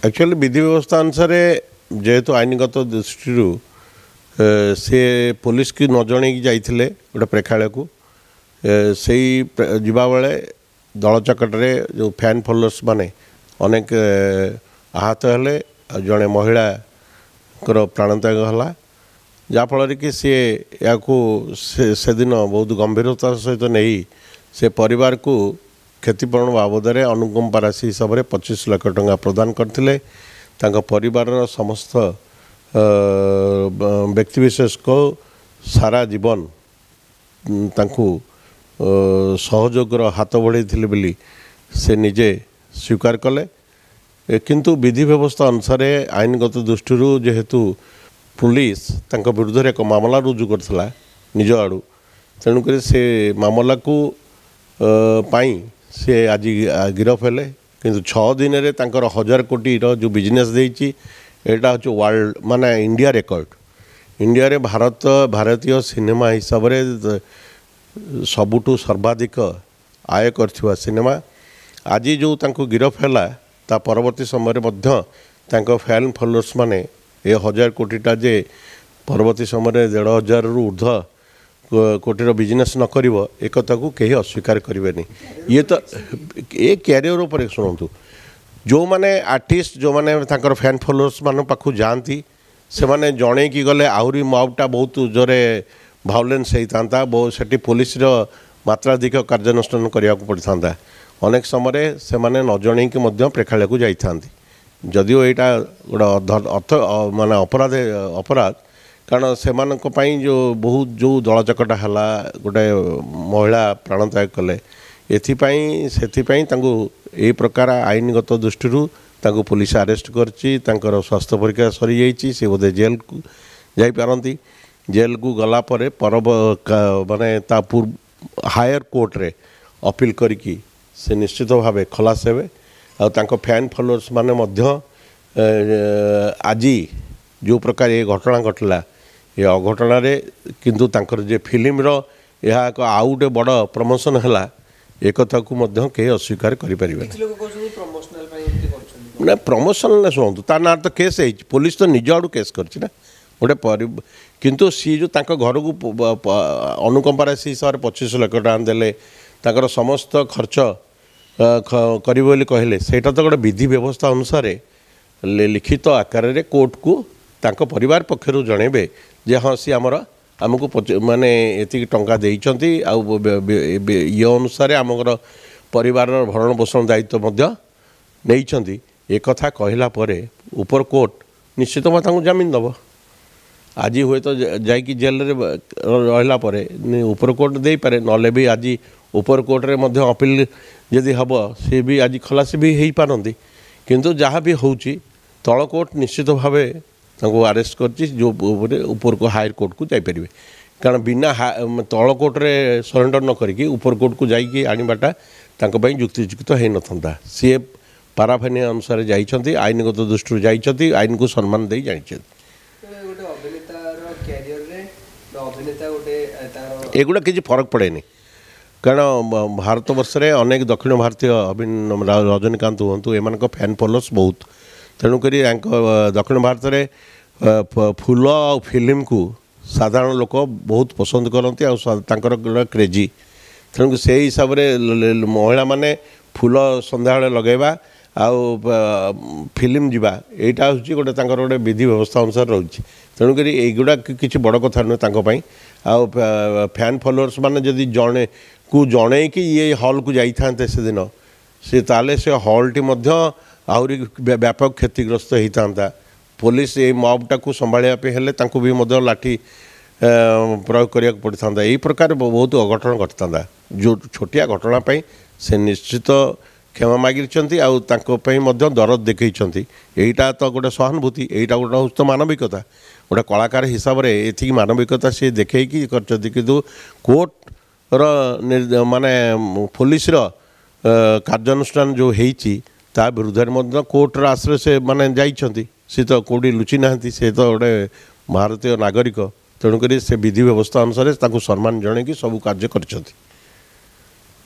Actually विधि व्यवस्था अनुसार जेहेतु आईनगत दृष्टि से पुलिस की न जन जाते गोटे प्रेक्षालय को से जीवा बेले दल चकटे जो फैन फॉलोअर्स माने अनेक आहत हेले जड़े महिला प्राणत्याग है जहाँफल कि सी या से दिन बहुत गंभीरतार सहित नहीं से परिवार को क्षतिपूरण बाबद अनुकंपा राशि हिसाब से 25 लाख टंका प्रदान करते परिवार समस्त व्यक्तिविशेष को सारा जीवन तांकु सहयोगर हाथ बढ़ाई बोली से निजे स्वीकार कले किंतु विधि व्यवस्था अनुसार आईनगत दृष्टि जेहेतु पुलिस तांको विरुद्ध एक मामला रुजु करथिला निज आड़ू तेणुक से मामला को पाई से आज गिरफ हेले किंतु 6 दिन रे तांकर 1000 कोटी जो बिजनेस देइची एटा हो वर्ल्ड माने इंडिया रेकर्ड इंडिया रे भारतीय सिनेमा हिसाब रे सबुठु सर्वाधिक आय करथिबा सिनेमा आज जो तांको गिरफ हैला ता परवर्ती समय मध्य तांको फैन फॉलोअर्स माने ये 1000 कोटीटा जे परवर्ती समय 1500 रु ऊर्ध्व कोटीर बिजनेस न करिवो एक को कहीं अस्वीकार करेंगे ये तो ये क्यारियर उपर शुणु जो माने आर्टिस्ट जो माने तांकर फैन फॉलोअर्स मान पाखु जाती से माने जणे की गले आहरी मॉबटा बहुत जोरे भायोलेंस होता से पुलिस मात्राधिक कार्यानुष्ठान करने को पड़ता अनेक समय से माने न जणे की प्रेक्षालय को जाती जदिओ यहाँ गोटे अर्थ माने अपराध कारण से जो बहुत जो दल चकटा है गोटे महिला प्राणत्याग कले एथिपाई ये प्रकार आईनगत दृष्टि पुलिस अरेस्ट करची स्वास्थ्य परीक्षा सरी जाइए से बोधे जेल को जापारती जेल को गला पर माने हायर कोर्ट रे अपील करिकी से निश्चित भाव खलास हेबे आ फैन फॉलोअर्स माने मध्य आज जो प्रकार ये घटना घटला ये अघटन किंतु तांकर जे फिल्म रो यह एक आउ गोटे बड़ प्रमोशन है एक कथा कहीं अस्वीकार करें ना प्रमोशन शुणु तार ना तो केस है पुलिस तो निज आड़ू केस करना गोटे किंतु सी जो घर को अनुकंपा राशि हिसाब से 25 लाख टका देले ताकर समस्त खर्च करें कहले सेटा तो गोटे विधि व्यवस्था अनुसार लिखित आकार रे कोर्ट को तांको परिवार पक्षर जनइबे जे हाँ सी आमर आमको माने एति टंका देइचंती ये अनुसार आमर परिवार भरण पोषण दायित्व नहीं एक कथा कहला परे ऊपर कोर्ट निश्चित भाव जमीन दब आज हुए तो जाकि जेल रहा ऊपर कोर्ट दे पारे नले भी आज ऊपर कोर्ट रे मध्य अपील जदि हम सी भी आज खलास भी हो पारती किंतु जहाँ भी होची तल कोर्ट निश्चित भाव अरेस्ट कर जो ऊपर को हायर कोर्ट को जापर कारण बिना तल कोर्ट रे सरेंडर न करी ऊपर कोर्ट को जाइए आनीबाटा युक्तियुक्त हो न सी पाराफानी अनुसार जाइए आईनगत दृष्टि जाइए आईन को सम्मान दे जानी एगुड़ा किसी फरक पड़ेनि कारण भारत वर्ष रे अनेक दक्षिण भारतीय रजनीकांत हूँ एम फैन फॉलोअर्स बहुत तेणुक दक्षिण भारत में फूल आ फिल्म को साधारण लोक बहुत पसंद करती क्रेजी तेणुक से हिसाब से महिला माने फूल संध्या लगेवा फिल्म जीवा यहाँ हूँ गोटे गोटे विधि व्यवस्था अनुसार रही तेणुक युवा किसी बड़ कथा नुहे फैन फॉलोअर्स माने जदि जड़े को जड़े कि ये हॉल को जाते से दिन से ताले से हॉल टी आहरी व्यापक क्षतिग्रस्त होता पुलिस ये मॉबटा को संभालने हेले भी लाठी प्रयोग करा पड़ता यही प्रकार बहुत अघटन घटता जो छोटिया घटना से निश्चित क्षमा मागिंट दरद देखते यहीटा तो गोटे सहानुभूति यहीटा गोटे हूँ तो मानविकता गोटे कलाकार हिसाब से ये मानविकता सी देखी कि कोर्ट माने पुलिस कार्यानुष्ठान जो होती ता विरुद्ध कोर्टर आश्रय से माने जाइछंती सी तो कौटी लुचि ना से तो गोटे भारतीय नागरिक तेणुक से विधि व्यवस्था अनुसार सम्मान जन सब कार्य कर।